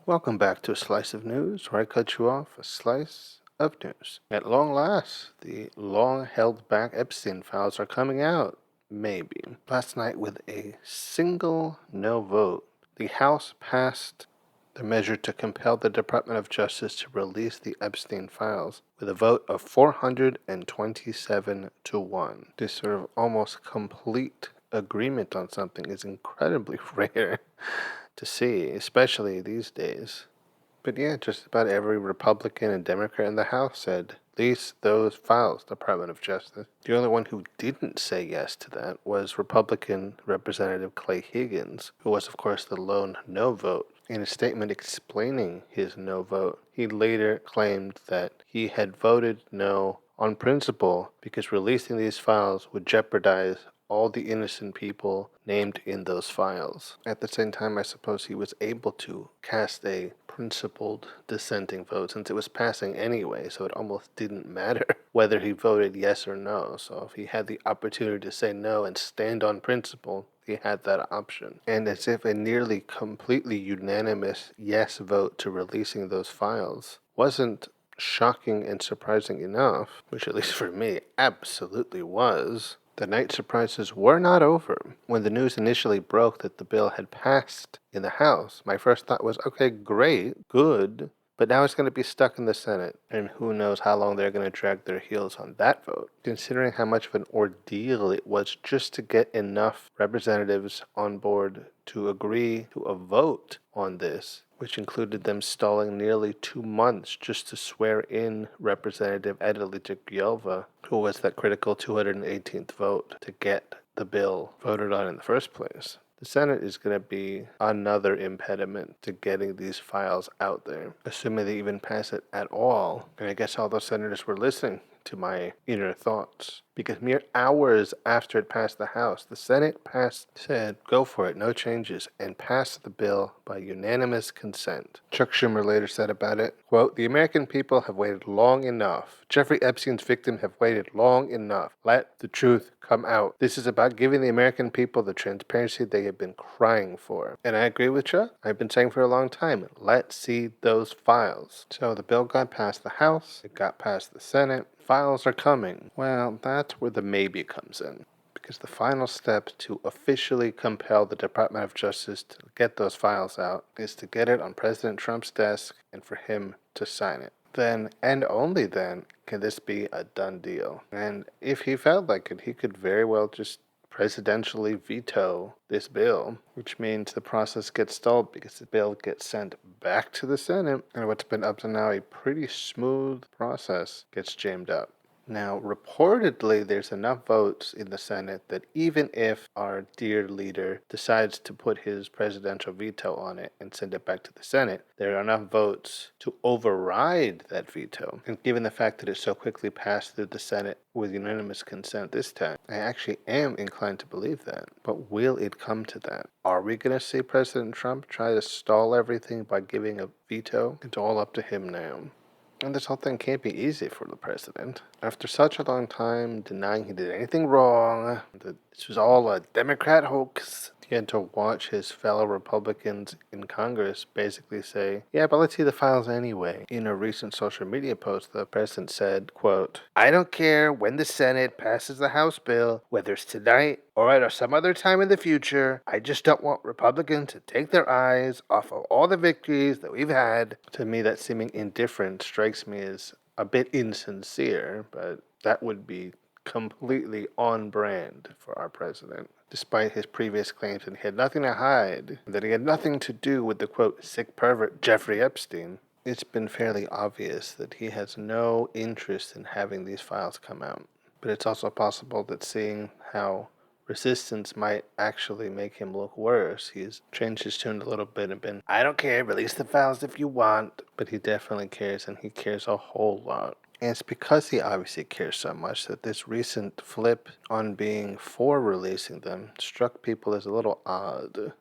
Welcome back to A Slice of News, where I cut you off a slice of news. At long last, the long-held back Epstein files are coming out, maybe. Last night, with a single no vote, the House passed the measure to compel the Department of Justice to release the Epstein files with a vote of 427 to 1. This sort of almost complete agreement on something is incredibly rare to see, especially these days. But yeah, just about every Republican and Democrat in the House said, release those files, Department of Justice. The only one who didn't say yes to that was Republican Representative Clay Higgins, who was, of course, the lone no vote. In a statement explaining his no vote, he later claimed that he had voted no on principle because releasing these files would jeopardize all the innocent people named in those files. At the same time, I suppose he was able to cast a principled dissenting vote since it was passing anyway, so it almost didn't matter whether he voted yes or no. So if he had the opportunity to say no and stand on principle, he had that option. And as if a nearly completely unanimous yes vote to releasing those files wasn't shocking and surprising enough, which at least for me absolutely was, the night surprises were not over. When the news initially broke that the bill had passed in the House, my first thought was, okay, great, good, but now it's going to be stuck in the Senate, and who knows how long they're going to drag their heels on that vote. Considering how much of an ordeal it was just to get enough representatives on board to agree to a vote on this, which included them stalling nearly 2 months just to swear in Representative Adelita Gielva, who was that critical 218th vote to get the bill voted on in the first place. The Senate is going to be another impediment to getting these files out there, assuming they even pass it at all. And I guess all those senators were listening to my inner thoughts, because mere hours after it passed the House, the Senate said, go for it, no changes, and passed the bill by unanimous consent. Chuck Schumer later said about it, quote, the American people have waited long enough. Jeffrey Epstein's victims have waited long enough. Let the truth come out. This is about giving the American people the transparency they have been crying for. And I agree with Chuck. I've been saying for a long time, let's see those files. So the bill got past the House, it got past the Senate. Files are coming. Well, that's where the maybe comes in, because the final step to officially compel the Department of Justice to get those files out is to get it on President Trump's desk and for him to sign it. Then, and only then, can this be a done deal. And if he felt like it, he could very well just presidentially veto this bill, which means the process gets stalled because the bill gets sent back to the Senate, and what's been up to now a pretty smooth process gets jammed up. Now, reportedly, there's enough votes in the Senate that even if our dear leader decides to put his presidential veto on it and send it back to the Senate, there are enough votes to override that veto. And given the fact that it so quickly passed through the Senate with unanimous consent this time, I actually am inclined to believe that. But will it come to that? Are we going to see President Trump try to stall everything by giving a veto? It's all up to him now. And this whole thing can't be easy for the president. After such a long time denying he did anything wrong, that this was all a Democrat hoax, he had to watch his fellow Republicans in Congress basically say, yeah, but let's see the files anyway. In a recent social media post, the president said, quote, I don't care when the Senate passes the House bill, whether it's tonight or at some other time in the future. I just don't want Republicans to take their eyes off of all the victories that we've had. To me, that seeming indifference strikes me as a bit insincere, but that would be completely on brand for our president, despite his previous claims that he had nothing to hide, that he had nothing to do with the, quote, sick pervert Jeffrey Epstein. It's been fairly obvious that he has no interest in having these files come out. But it's also possible that seeing how resistance might actually make him look worse, he's changed his tune a little bit and been, I don't care, release the files if you want. But he definitely cares, and he cares a whole lot. And it's because he obviously cares so much that this recent flip on being for releasing them struck people as a little odd.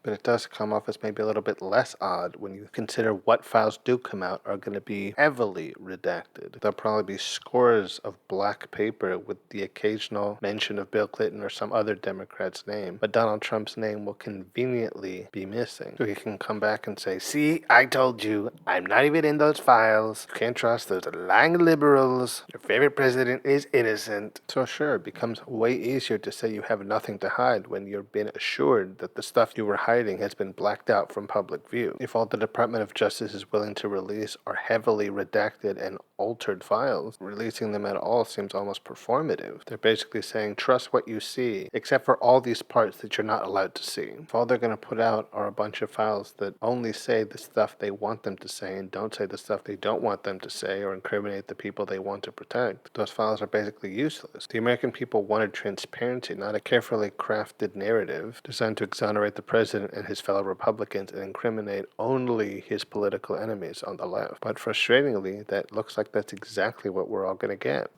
But it does come off as maybe a little bit less odd when you consider what files do come out are going to be heavily redacted. There'll probably be scores of black paper with the occasional mention of Bill Clinton or some other Democrat's name, but Donald Trump's name will conveniently be missing. So he can come back and say, see, I told you, I'm not even in those files. You can't trust those lying liberals. Your favorite president is innocent. So sure, it becomes way easier to say you have nothing to hide when you've been assured that the stuff you were hiding has been blacked out from public view. If all the Department of Justice is willing to release are heavily redacted and altered files, releasing them at all seems almost performative. They're basically saying, trust what you see, except for all these parts that you're not allowed to see. If all they're going to put out are a bunch of files that only say the stuff they want them to say and don't say the stuff they don't want them to say or incriminate the people they want to protect, those files are basically useless. The American people wanted transparency, not a carefully crafted narrative designed to exonerate the president and his fellow Republicans and incriminate only his political enemies on the left. But frustratingly, that looks like that's exactly what we're all going to get.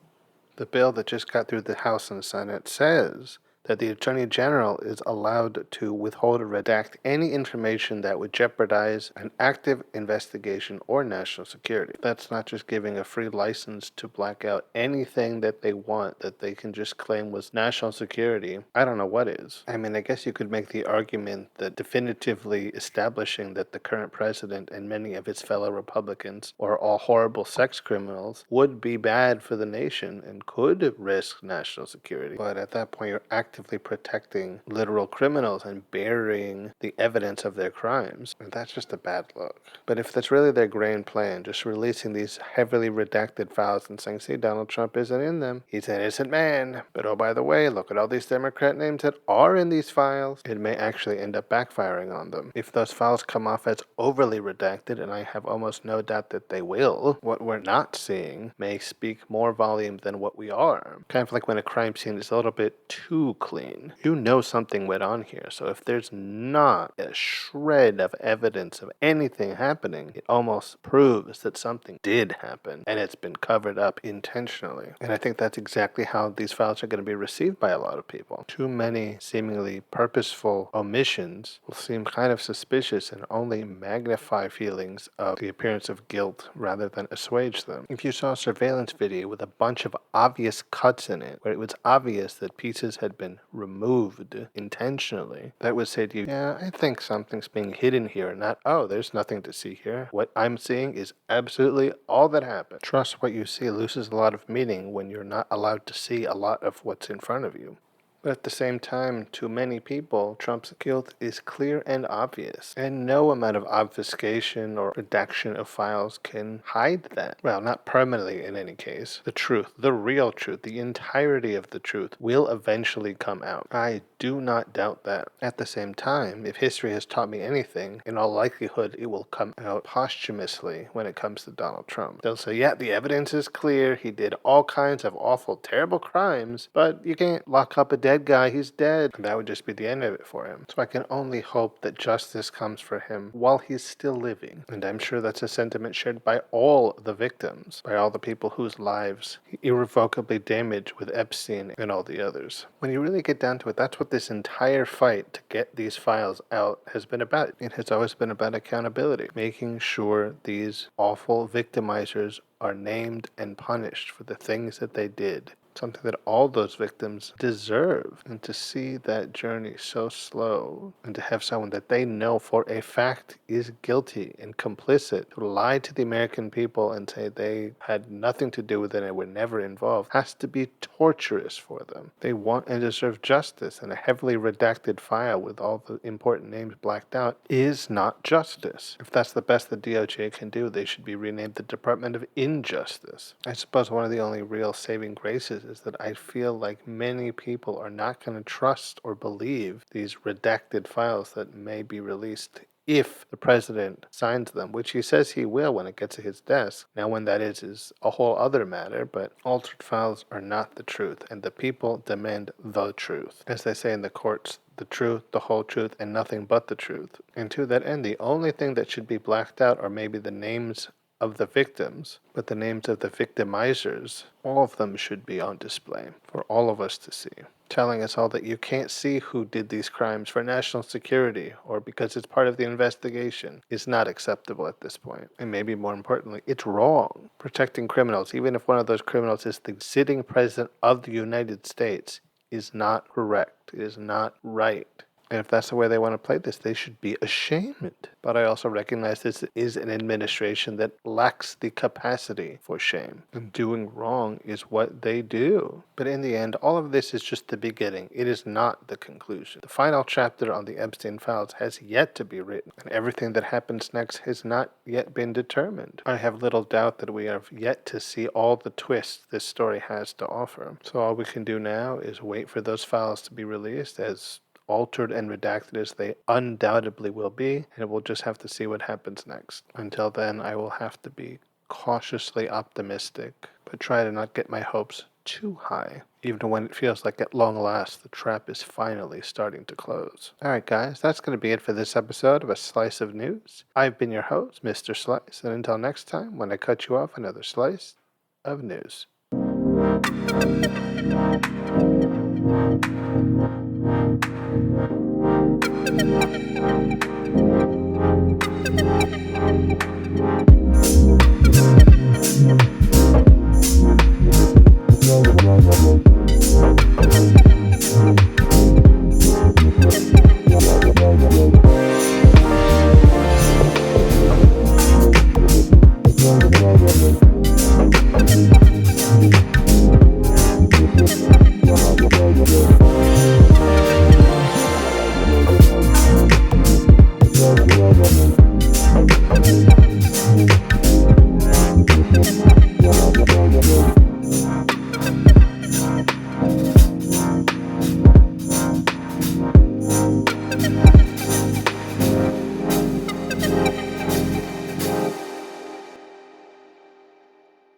The bill that just got through the House and Senate says that the Attorney General is allowed to withhold or redact any information that would jeopardize an active investigation or national security. That's not just giving a free license to black out anything that they want that they can just claim was national security. I don't know what is. I mean, I guess you could make the argument that definitively establishing that the current president and many of his fellow Republicans are all horrible sex criminals would be bad for the nation and could risk national security. But at that point, you're actively protecting literal criminals and burying the evidence of their crimes. And that's just a bad look. But if that's really their grand plan, just releasing these heavily redacted files and saying, see, Donald Trump isn't in them. He's an innocent man. But oh, by the way, look at all these Democrat names that are in these files. It may actually end up backfiring on them. If those files come off as overly redacted, and I have almost no doubt that they will, what we're not seeing may speak more volume than what we are. Kind of like when a crime scene is a little bit too clean. You know something went on here, so if there's not a shred of evidence of anything happening, it almost proves that something did happen, and it's been covered up intentionally. And I think that's exactly how these files are going to be received by a lot of people. Too many seemingly purposeful omissions will seem kind of suspicious and only magnify feelings of the appearance of guilt rather than assuage them. If you saw a surveillance video with a bunch of obvious cuts in it, where it was obvious that pieces had been removed intentionally, that would say to you, yeah, I think something's being hidden here, not, oh, there's nothing to see here. What I'm seeing is absolutely all that happened. Trust what you see loses a lot of meaning when you're not allowed to see a lot of what's in front of you. But at the same time, to many people, Trump's guilt is clear and obvious, and no amount of obfuscation or redaction of files can hide that. Well, not permanently in any case. The truth, the real truth, the entirety of the truth will eventually come out. I do not doubt that. At the same time, if history has taught me anything, in all likelihood it will come out posthumously when it comes to Donald Trump. They'll say, yeah, the evidence is clear, he did all kinds of awful, terrible crimes, but you can't lock up a dead guy, he's dead. And that would just be the end of it for him. So I can only hope that justice comes for him while he's still living. And I'm sure that's a sentiment shared by all the victims, by all the people whose lives he irrevocably damaged with Epstein and all the others. When you really get down to it, that's what this entire fight to get these files out has been about. It has always been about accountability, making sure these awful victimizers are named and punished for the things that they did. Something that all those victims deserve. And to see that journey so slow, and to have someone that they know for a fact is guilty and complicit to lie to the American people and say they had nothing to do with it and were never involved, has to be torturous for them. They want and deserve justice, and a heavily redacted file with all the important names blacked out is not justice. If that's the best the DOJ can do, they should be renamed the Department of Injustice. I suppose one of the only real saving graces is that I feel like many people are not going to trust or believe these redacted files that may be released if the president signs them, which he says he will when it gets to his desk. Now, when that is a whole other matter, but altered files are not the truth, and the people demand the truth. As they say in the courts, the truth, the whole truth, and nothing but the truth. And to that end, the only thing that should be blacked out are maybe the names of the victims, but the names of the victimizers. All of them should be on display for all of us to see, telling us all that you can't see who did these crimes for national security or because it's part of the investigation is not acceptable at this point. And maybe more importantly, it's wrong. Protecting criminals, even if one of those criminals is the sitting president of the United States, is not correct. It is not right. And if that's the way they want to play this, they should be ashamed. But I also recognize this is an administration that lacks the capacity for shame. And doing wrong is what they do. But in the end, all of this is just the beginning. It is not the conclusion. The final chapter on the Epstein files has yet to be written, and everything that happens next has not yet been determined. I have little doubt that we have yet to see all the twists this story has to offer. So all we can do now is wait for those files to be released, as altered and redacted as they undoubtedly will be, and we'll just have to see what happens next. Until then, I will have to be cautiously optimistic, but try to not get my hopes too high, even when it feels like at long last the trap is finally starting to close. Alright guys, that's going to be it for this episode of A Slice of News. I've been your host, Mr. Slice, and until next time, when I cut you off another slice of news.